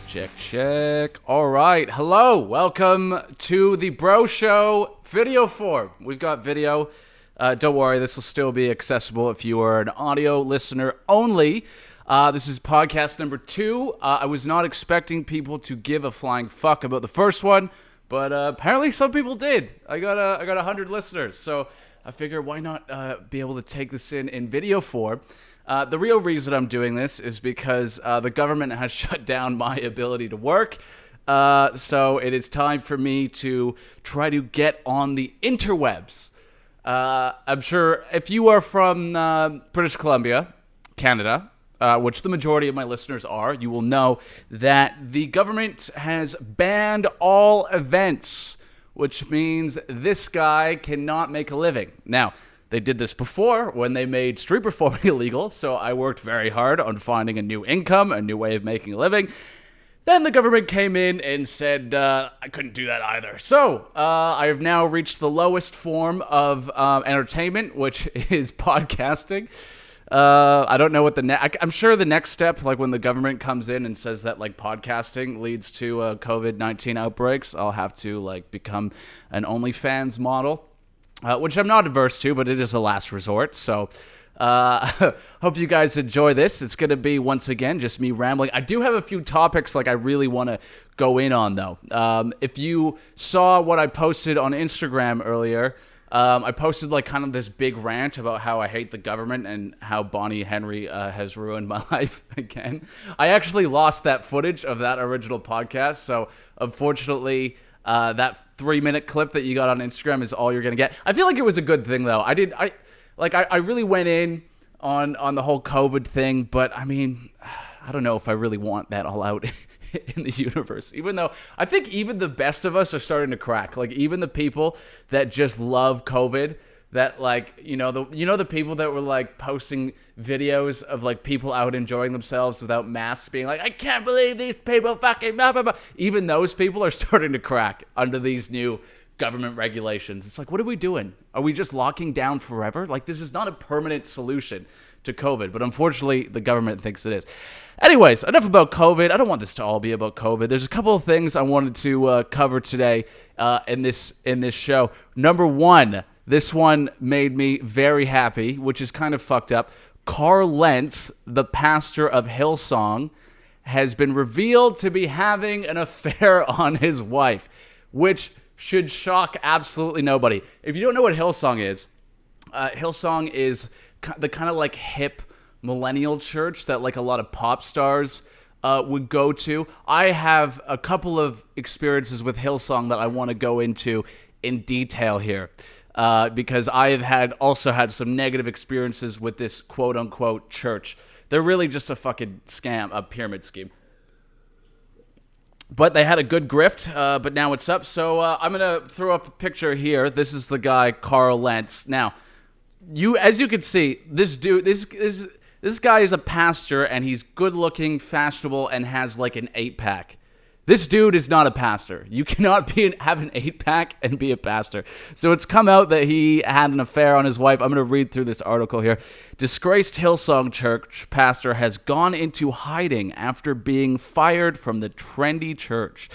Check. All right. Hello. Welcome to the Bro Show video form. We've got video. Don't worry. This will still be accessible if you are an audio listener only. This is podcast number 2. I was not expecting people to give a flying fuck about the first one, but apparently some people did. I got 100 listeners, so I figure why not be able to take this in video form. The real reason I'm doing this is because the government has shut down my ability to work. So it is time for me to try to get on the interwebs. I'm sure if you are from British Columbia, Canada, which the majority of my listeners are, you will know that the government has banned all events, which means this guy cannot make a living. Now, they did this before when they made street performing illegal, so I worked very hard on finding a new income, a new way of making a living. Then the government came in and said I couldn't do that either. So I have now reached the lowest form of entertainment, which is podcasting. I don't know what I'm sure the next step, like when the government comes in and says that like podcasting leads to COVID-19 outbreaks, I'll have to like become an OnlyFans model. Which I'm not averse to, but it is a last resort. So hope you guys enjoy this. It's going to be, once again, just me rambling. I do have a few topics like I really want to go in on, though. If you saw what I posted on Instagram earlier, I posted like kind of this big rant about how I hate the government and how Bonnie Henry has ruined my life again. I actually lost that footage of that original podcast, so unfortunately that 3-minute clip that you got on Instagram is all you're going to get. I feel like it was a good thing, though. I really went in on the whole COVID thing, but I mean, I don't know if I really want that all out in the universe, even though I think even the best of us are starting to crack. Like even the people that just love COVID, that like, the people that were like posting videos of like people out enjoying themselves without masks, being like, I can't believe these people fucking blah, blah, blah. Even those people are starting to crack under these new government regulations. It's like, what are we doing? Are we just locking down forever? Like this is not a permanent solution to COVID, but unfortunately the government thinks it is. Anyways, enough about COVID. I don't want this to all be about COVID. There's a couple of things I wanted to cover today in this show. Number one, this one made me very happy, which is kind of fucked up. Carl Lentz, the pastor of Hillsong, has been revealed to be having an affair on his wife, which should shock absolutely nobody. If you don't know what Hillsong is the kind of like hip millennial church that like a lot of pop stars would go to. I have a couple of experiences with Hillsong that I want to go into in detail here. Because I have also had some negative experiences with this quote-unquote church. They're really just a fucking scam, a pyramid scheme. But they had a good grift, but now it's up. So I'm going to throw up a picture here. This is the guy, Carl Lentz. Now, as you can see, this dude, this guy is a pastor, and he's good-looking, fashionable, and has like an 8-pack. This dude is not a pastor. You cannot have an 8-pack and be a pastor. So it's come out that he had an affair on his wife. I'm going to read through this article here. Disgraced Hillsong church pastor has gone into hiding after being fired from the trendy church.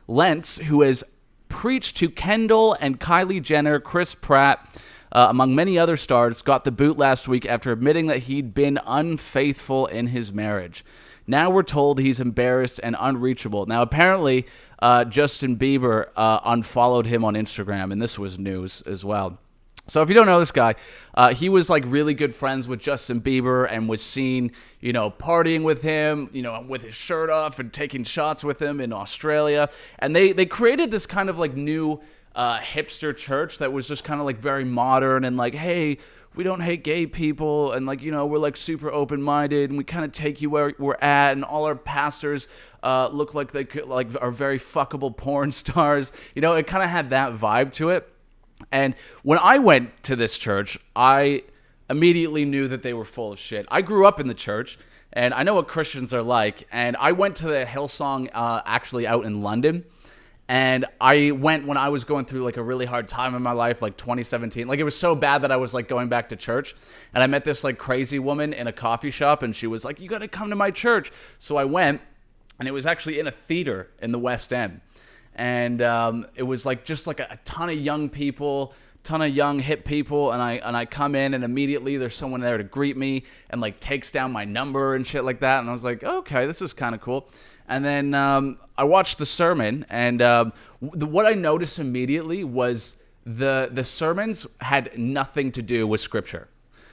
Lentz, who has preached to Kendall and Kylie Jenner, Chris Pratt, among many other stars, got the boot last week after admitting that he'd been unfaithful in his marriage. Now we're told he's embarrassed and unreachable. Now, apparently, Justin Bieber unfollowed him on Instagram, and this was news as well. So if you don't know this guy, he was like really good friends with Justin Bieber and was seen, partying with him, with his shirt off and taking shots with him in Australia. And they created this kind of like new hipster church that was just kind of like very modern and like, hey, we don't hate gay people, and like, we're like super open-minded, and we kind of take you where we're at, and all our pastors look like they could, like, are very fuckable porn stars. It kind of had that vibe to it. And when I went to this church, I immediately knew that they were full of shit. I grew up in the church, and I know what Christians are like, and I went to the Hillsong actually out in London. And I went when I was going through like a really hard time in my life, like 2017. Like it was so bad that I was like going back to church. And I met this like crazy woman in a coffee shop, and she was like, "You got to come to my church." So I went, and it was actually in a theater in the West End. And it was like just like a ton of young people, ton of young hip people, and I come in, and immediately there's someone there to greet me and like takes down my number and shit like that. And I was like, okay, this is kind of cool. And then I watched the sermon, and what I noticed immediately was the sermons had nothing to do with scripture.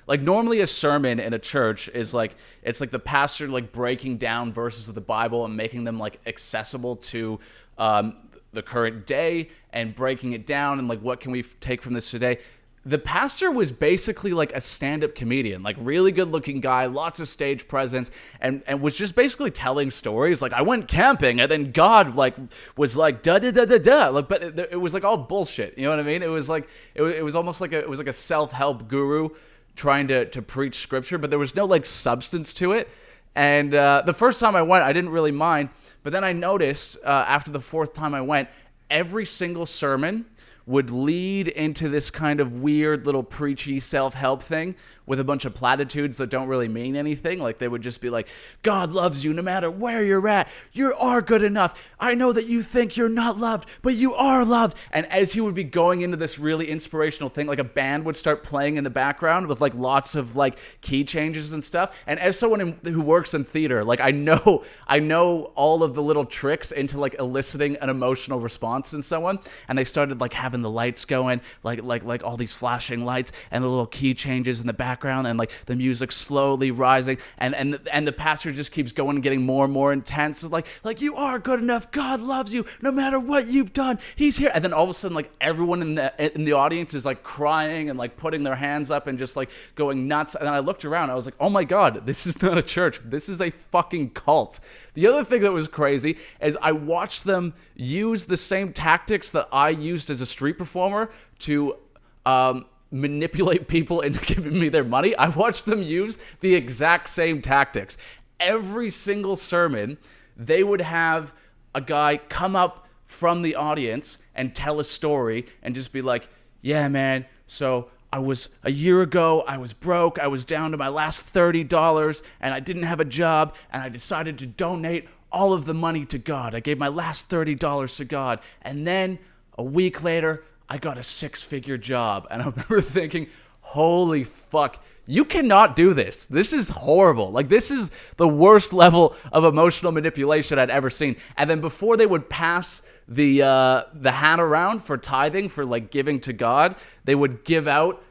Like normally a sermon in a church is like, it's like the pastor like breaking down verses of the Bible and making them like accessible to the current day and breaking it down and like what can we take from this today. The pastor was basically like a stand-up comedian, like really good-looking guy, lots of stage presence, and was just basically telling stories. Like, I went camping, and then God like was like da da da da da. Like, but it was like all bullshit. You know what I mean? It was like it was almost like a self-help guru trying to preach scripture, but there was no like substance to it. And the first time I went, I didn't really mind, but then I noticed after the fourth time I went, every single sermon would lead into this kind of weird little preachy self-help thing with a bunch of platitudes that don't really mean anything. Like they would just be like, God loves you no matter where you're at. You are good enough. I know that you think you're not loved, but you are loved. And as he would be going into this really inspirational thing, like a band would start playing in the background with like lots of like key changes and stuff. And as someone who works in theater, like I know all of the little tricks into like eliciting an emotional response in someone. And they started like having the lights going, like all these flashing lights and the little key changes in the background and like the music slowly rising and the pastor just keeps going and getting more and more intense. It's like you are good enough. God loves you no matter what you've done. He's here. And then all of a sudden like everyone in the audience is like crying and like putting their hands up and just like going nuts. And then I looked around. I was like, oh my God, this is not a church. This is a fucking cult. The other thing that was crazy is I watched them use the same tactics that I used as a street performer to manipulate people into giving me their money. I watched them use the exact same tactics. Every single sermon, they would have a guy come up from the audience and tell a story and just be like, yeah, man, so a year ago, I was broke. I was down to my last $30 and I didn't have a job and I decided to donate all of the money to God. I gave my last $30 to God. And then a week later, I got a 6-figure job. And I remember thinking, holy fuck, you cannot do this. This is horrible. Like, this is the worst level of emotional manipulation I'd ever seen. And then before they would pass the hat around for tithing, for like giving to God, they would give out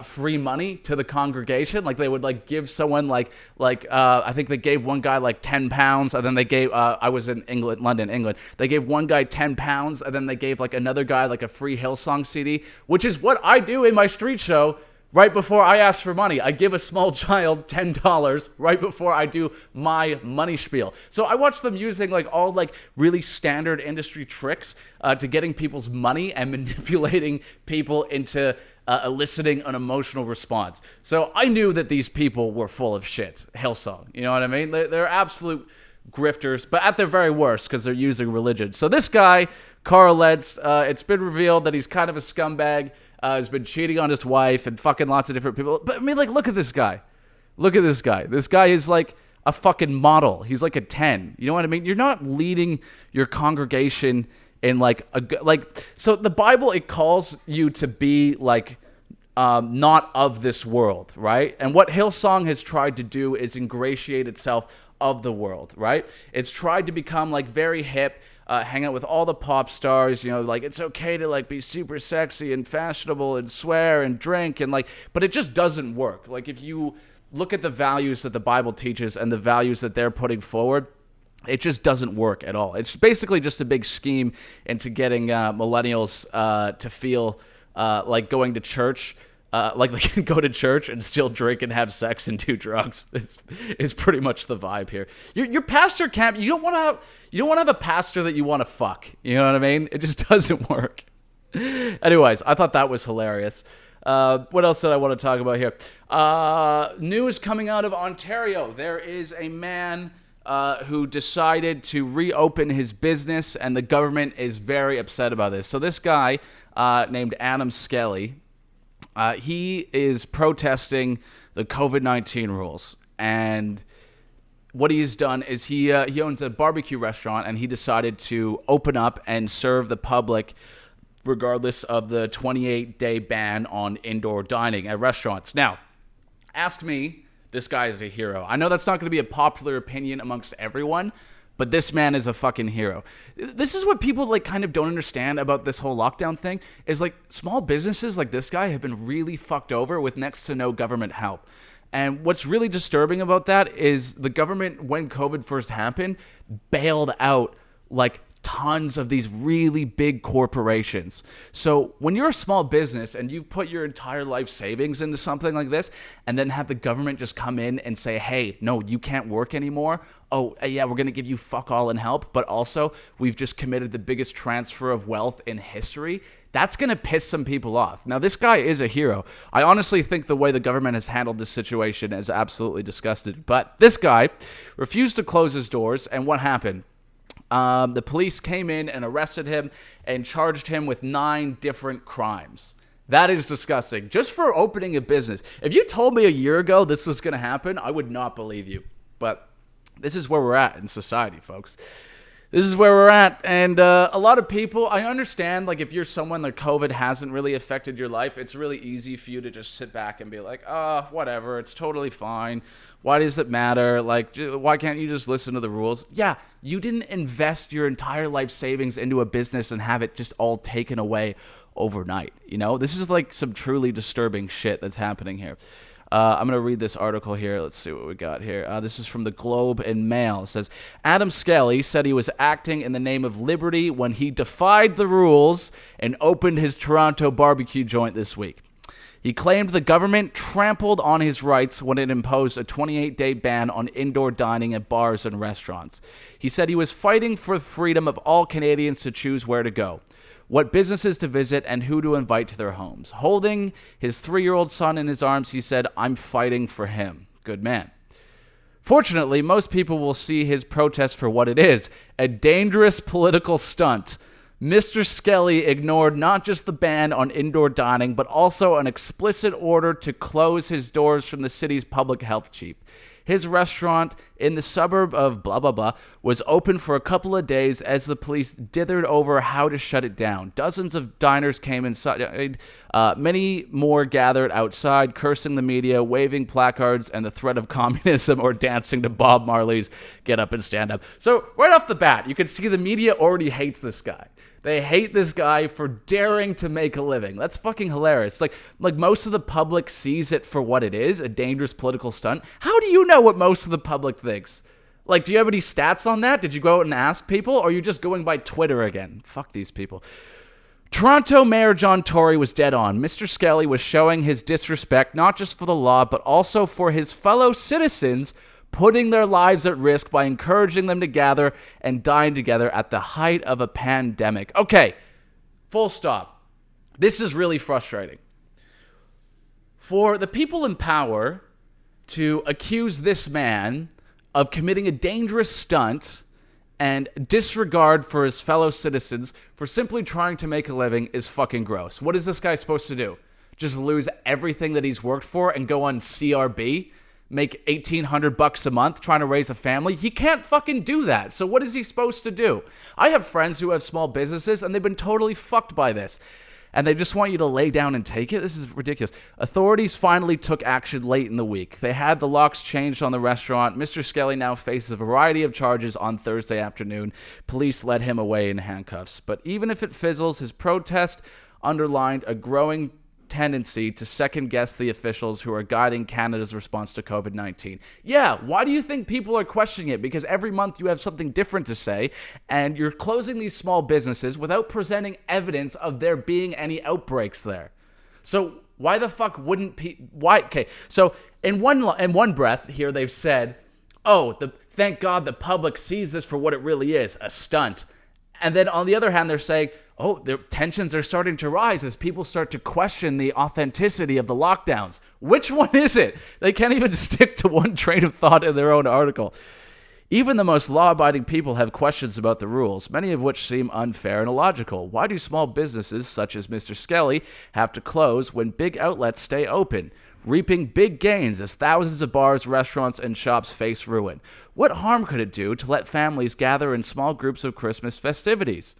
free money to the congregation. Like they would like give someone like I think they gave one guy like £10, and then they gave I was in London, England. They gave one guy £10, and then they gave like another guy like a free Hillsong CD, which is what I do in my street show. Right before I ask for money, I give a small child $10 right before I do my money spiel. So I watch them using like all like really standard industry tricks to getting people's money and manipulating people into eliciting an emotional response. So I knew that these people were full of shit. Hillsong, you know what I mean? They're absolute grifters, but at their very worst because they're using religion. So this guy, Carl Lentz, it's been revealed that he's kind of a scumbag. Has been cheating on his wife and fucking lots of different people. But I mean, like, look at this guy. Look at this guy. This guy is like a fucking model. He's like a 10. You know what I mean? You're not leading your congregation in like so the Bible, it calls you to be like not of this world, right? And what Hillsong has tried to do is ingratiate itself of the world, right? It's tried to become like very hip, hang out with all the pop stars, you know, like it's okay to like be super sexy and fashionable and swear and drink and like, but it just doesn't work. Like if you look at the values that the Bible teaches and the values that they're putting forward, it just doesn't work at all. It's basically just a big scheme into getting millennials to feel like going to church. Like they can go to church and still drink and have sex and do drugs. Is pretty much the vibe here. Your pastor can't. You don't want to have a pastor that you want to fuck. You know what I mean? It just doesn't work. Anyways, I thought that was hilarious. What else did I want to talk about here? News coming out of Ontario. There is a man who decided to reopen his business, and the government is very upset about this. So this guy named Skelly. He is protesting the COVID-19 rules, and what he's done is he owns a barbecue restaurant, and he decided to open up and serve the public regardless of the 28-day ban on indoor dining at restaurants. Now, ask me, this guy is a hero. I know that's not going to be a popular opinion amongst everyone, but this man is a fucking hero. This is what people like kind of don't understand about this whole lockdown thing, is like small businesses like this guy have been really fucked over with next to no government help. And what's really disturbing about that is the government, when COVID first happened, bailed out like tons of these really big corporations. So when you're a small business and you put your entire life savings into something like this, and then have the government just come in and say, hey, no, you can't work anymore. Oh, yeah, we're going to give you fuck all and help, but also we've just committed the biggest transfer of wealth in history. That's going to piss some people off. Now, this guy is a hero. I honestly think the way the government has handled this situation is absolutely disgusting. But this guy refused to close his doors, and what happened? The police came in and arrested him and charged him with 9 different crimes. That is disgusting. Just for opening a business. If you told me a year ago this was going to happen, I would not believe you. But this is where we're at in society, folks. This is where we're at. And a lot of people, I understand, like if you're someone that COVID hasn't really affected your life, it's really easy for you to just sit back and be like, oh, whatever, it's totally fine. Why does it matter? Like, why can't you just listen to the rules? Yeah, you didn't invest your entire life savings into a business and have it just all taken away overnight. You know, this is like some truly disturbing shit that's happening here. I'm going to read this article here. Let's see what we got here. This is from the Globe and Mail. It says, Adam Skelly said he was acting in the name of liberty when he defied the rules and opened his Toronto barbecue joint this week. He claimed the government trampled on his rights when it imposed a 28-day ban on indoor dining at bars and restaurants. He said he was fighting for the freedom of all Canadians to choose where to go, what businesses to visit, and who to invite to their homes. Holding his 3-year-old son in his arms, he said, I'm fighting for him. Good man. Fortunately, most people will see his protest for what it is, a dangerous political stunt. Mr. Skelly ignored not just the ban on indoor dining, but also an explicit order to close his doors from the city's public health chief. His restaurant in the suburb of blah, blah, blah was open for a couple of days as the police dithered over how to shut it down. Dozens of diners came inside. Many more gathered outside, cursing the media, waving placards and the threat of communism, or dancing to Bob Marley's Get Up and Stand Up. So right off the bat, you can see the media already hates this guy. They hate this guy for daring to make a living. That's fucking hilarious. Like most of the public sees it for what it is, a dangerous political stunt. How do you know what most of the public thinks? Like, do you have any stats on that? Did you go out and ask people? Or are you just going by Twitter again? Fuck these people. Toronto Mayor John Tory was dead on. Mr. Skelly was showing his disrespect not just for the law, but also for his fellow citizens, putting their lives at risk by encouraging them to gather and dine together at the height of a pandemic. Okay, full stop. This is really frustrating. For the people in power to accuse this man of committing a dangerous stunt and disregard for his fellow citizens for simply trying to make a living is fucking gross. What is this guy supposed to do? Just lose everything that he's worked for and go on CRB? Make $1,800 a month trying to raise a family? He can't fucking do that. So what is he supposed to do? I have friends who have small businesses and they've been totally fucked by this. And they just want you to lay down and take it? This is ridiculous. Authorities finally took action late in the week. They had the locks changed on the restaurant. Mr. Skelly now faces a variety of charges on Thursday afternoon. Police led him away in handcuffs. But even if it fizzles, his protest underlined a growing tendency to second-guess the officials who are guiding Canada's response to COVID-19. Yeah, why do you think people are questioning it? Because every month you have something different to say, and you're closing these small businesses without presenting evidence of there being any outbreaks there. So why the fuck wouldn't why? Okay, so in one breath here they've said, oh, thank God the public sees this for what it really is, a stunt. And then on the other hand, they're saying, oh, the tensions are starting to rise as people start to question the authenticity of the lockdowns. Which one is it? They can't even stick to one train of thought in their own article. Even the most law-abiding people have questions about the rules, many of which seem unfair and illogical. Why do small businesses, such as Mr. Skelly, have to close when big outlets stay open? reaping big gains as thousands of bars, restaurants, and shops face ruin. What harm could it do to let families gather in small groups of Christmas festivities?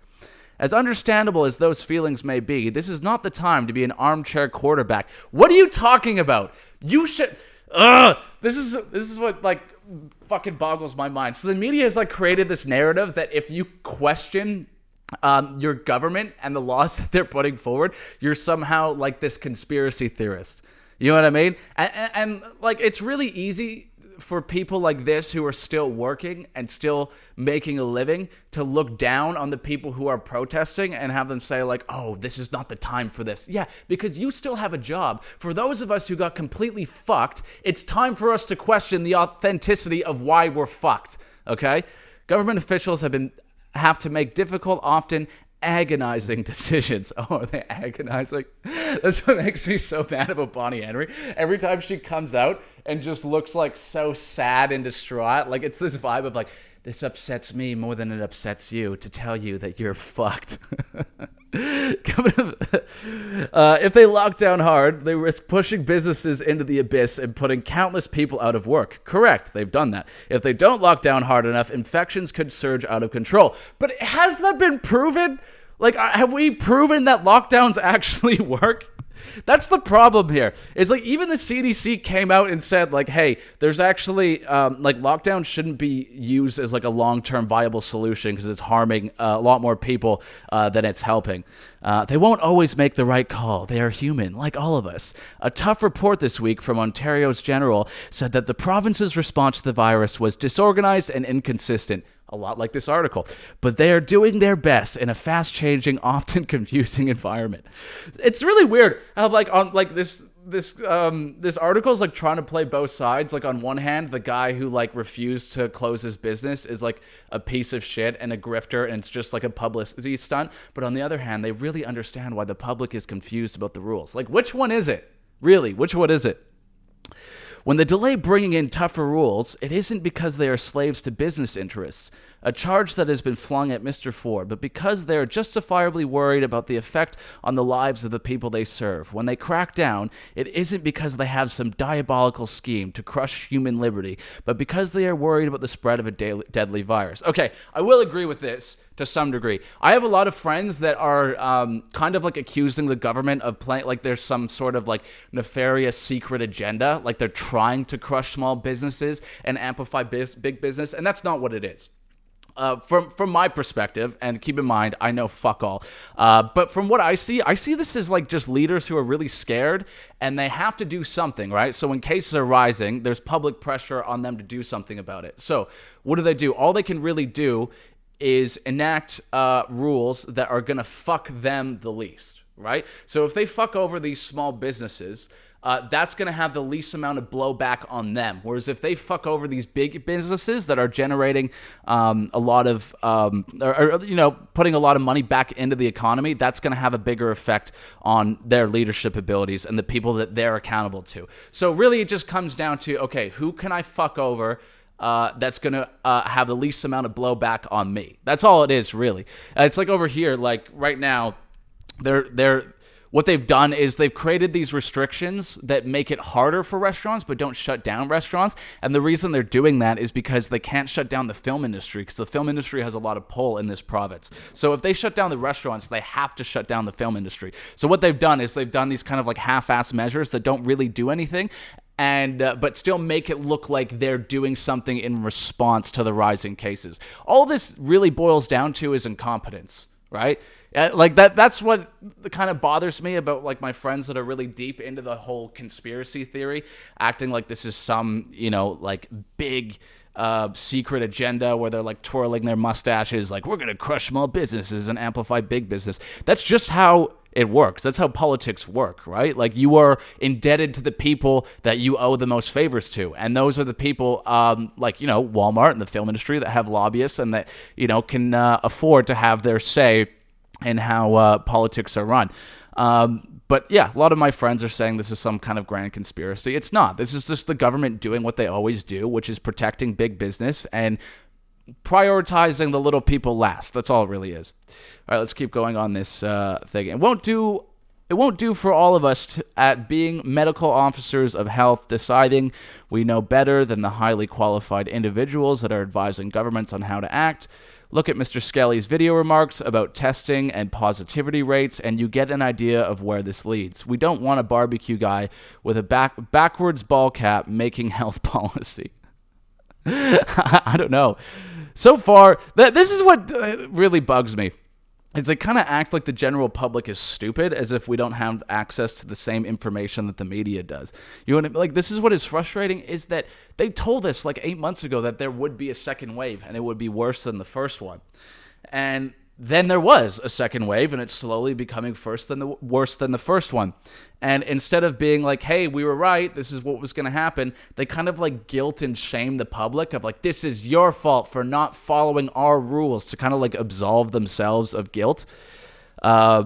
As understandable as those feelings may be, this is not the time to be an armchair quarterback. What are you talking about? You should... This is what, like, fucking boggles my mind. So the media has, like, created this narrative that if you question your government and the laws that they're putting forward, you're somehow like this conspiracy theorist. You know what I mean? And like, it's really easy for people like this who are still working and still making a living to look down on the people who are protesting and have them say like, oh, this is not the time for this. Yeah, because you still have a job. For those of us who got completely fucked, it's time for us to question the authenticity of why we're fucked, okay? Government officials have to make difficult, often agonizing decisions. Oh, are they agonizing? That's what makes me so mad about Bonnie Henry. Every time she comes out and just looks like so sad and distraught, like it's this vibe of like, this upsets me more than it upsets you to tell you that you're fucked. If they lock down hard, they risk pushing businesses into the abyss and putting countless people out of work. Correct, they've done that. If they don't lock down hard enough, infections could surge out of control. But has that been proven? Like, have we proven that lockdowns actually work? That's the problem here. It's like even the CDC came out and said like, hey, there's actually like lockdown shouldn't be used as like a long-term viable solution because it's harming a lot more people than it's helping. They won't always make the right call. They are human, like all of us. A tough report this week from Ontario's General said that the province's response to the virus was disorganized and inconsistent. A lot like this article, but they are doing their best in a fast-changing, often confusing environment. It's really weird how like on like this article is like trying to play both sides. Like on one hand, the guy who like refused to close his business is like a piece of shit and a grifter, and it's just like a publicity stunt. But on the other hand, they really understand why the public is confused about the rules. Like, which one is it? Really, which one is it? When they delay bringing in tougher rules, it isn't because they are slaves to business interests, a charge that has been flung at Mr. Ford, but because they are justifiably worried about the effect on the lives of the people they serve. When they crack down, it isn't because they have some diabolical scheme to crush human liberty, but because they are worried about the spread of a deadly virus. Okay, I will agree with this to some degree. I have a lot of friends that are kind of like accusing the government of playing, like there's some sort of like nefarious secret agenda, like they're trying to crush small businesses and amplify big business, and that's not what it is. From my perspective, and keep in mind, I know fuck all, but from what I see this as like just leaders who are really scared and they have to do something, right? So when cases are rising, there's public pressure on them to do something about it. So what do? All they can really do is enact rules that are going to fuck them the least, right? So if they fuck over these small businesses, that's going to have the least amount of blowback on them. Whereas if they fuck over these big businesses that are generating a lot of, putting a lot of money back into the economy, that's going to have a bigger effect on their leadership abilities and the people that they're accountable to. So really it just comes down to, okay, who can I fuck over that's going to have the least amount of blowback on me? That's all it is, really. It's like over here, like right now, what they've done is they've created these restrictions that make it harder for restaurants but don't shut down restaurants. And the reason they're doing that is because they can't shut down the film industry, because the film industry has a lot of pull in this province. So if they shut down the restaurants, they have to shut down the film industry. So what they've done is they've done these kind of like half-ass measures that don't really do anything, and but still make it look like they're doing something in response to the rising cases. All this really boils down to is incompetence, right? Like that's what kind of bothers me about like my friends that are really deep into the whole conspiracy theory, acting like this is some, like big secret agenda where they're like twirling their mustaches like we're going to crush small businesses and amplify big business. That's just how it works. That's how politics work, right? Like you are indebted to the people that you owe the most favors to. And those are the people like, Walmart and the film industry that have lobbyists and that, can afford to have their say in how politics are run. But yeah, a lot of my friends are saying this is some kind of grand conspiracy. It's not. This is just the government doing what they always do, which is protecting big business and prioritizing the little people last. That's all it really is. All right, let's keep going on this thing. It it won't do for all of us at being medical officers of health, deciding we know better than the highly qualified individuals that are advising governments on how to act. Look at Mr. Skelly's video remarks about testing and positivity rates, and you get an idea of where this leads. We don't want a barbecue guy with a backwards ball cap making health policy. I don't know. So far, this is what really bugs me. Is they kind of act like the general public is stupid, as if we don't have access to the same information that the media does. You know, like, this is what is frustrating, is that they told us like 8 months ago that there would be a second wave and it would be worse than the first one. And then there was a second wave, and it's slowly becoming worse than the first one. And instead of being like, hey, we were right, this is what was going to happen, they kind of like guilt and shame the public of like, this is your fault for not following our rules, to kind of like absolve themselves of guilt. Yeah,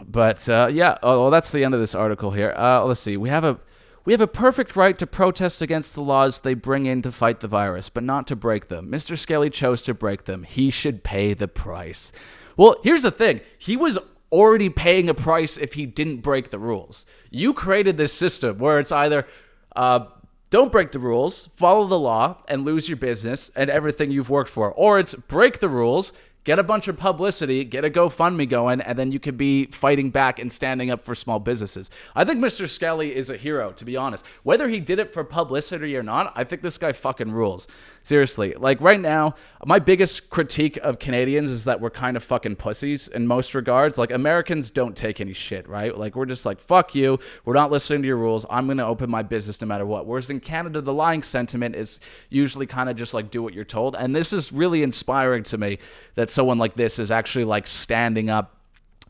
that's the end of this article here. Let's see. We have a perfect right to protest against the laws they bring in to fight the virus, but not to break them. Mr. Skelly chose to break them. He should pay the price. Well, here's the thing. He was already paying a price if he didn't break the rules. You created this system where it's either don't break the rules, follow the law, and lose your business and everything you've worked for, or it's break the rules, get a bunch of publicity, get a GoFundMe going, and then you could be fighting back and standing up for small businesses. I think Mr. Skelly is a hero, to be honest. Whether he did it for publicity or not, I think this guy fucking rules. Seriously. Like, right now, my biggest critique of Canadians is that we're kind of fucking pussies in most regards. Like, Americans don't take any shit, right? Like, we're just like, fuck you. We're not listening to your rules. I'm going to open my business no matter what. Whereas in Canada, the lying sentiment is usually kind of just like, do what you're told. And this is really inspiring to me that someone like this is actually like standing up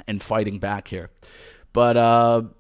and fighting back here. But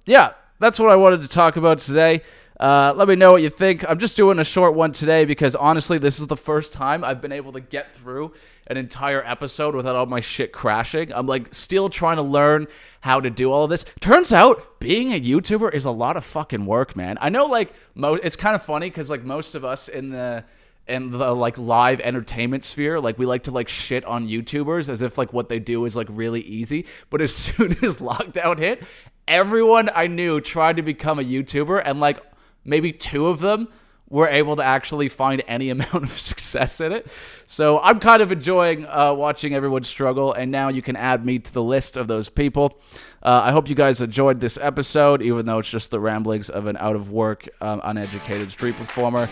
yeah, that's what I wanted to talk about today. Let me know what you think. I'm just doing a short one today because honestly, this is the first time I've been able to get through an entire episode without all my shit crashing. I'm like still trying to learn how to do all of this. Turns out being a YouTuber is a lot of fucking work, man. I know like it's kind of funny because like most of us in the like live entertainment sphere, like we like to like shit on YouTubers as if like what they do is like really easy. But as soon as lockdown hit, everyone I knew tried to become a YouTuber, and like maybe 2 of them were able to actually find any amount of success in it. So I'm kind of enjoying watching everyone struggle, and now you can add me to the list of those people. I hope you guys enjoyed this episode, even though it's just the ramblings of an out-of-work, uneducated street performer.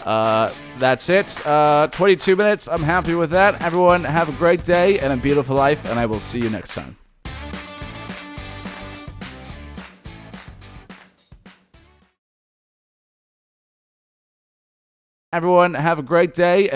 That's it. 22 minutes. I'm happy with that. Everyone have a great day and a beautiful life, and I will see you next time. Everyone have a great day.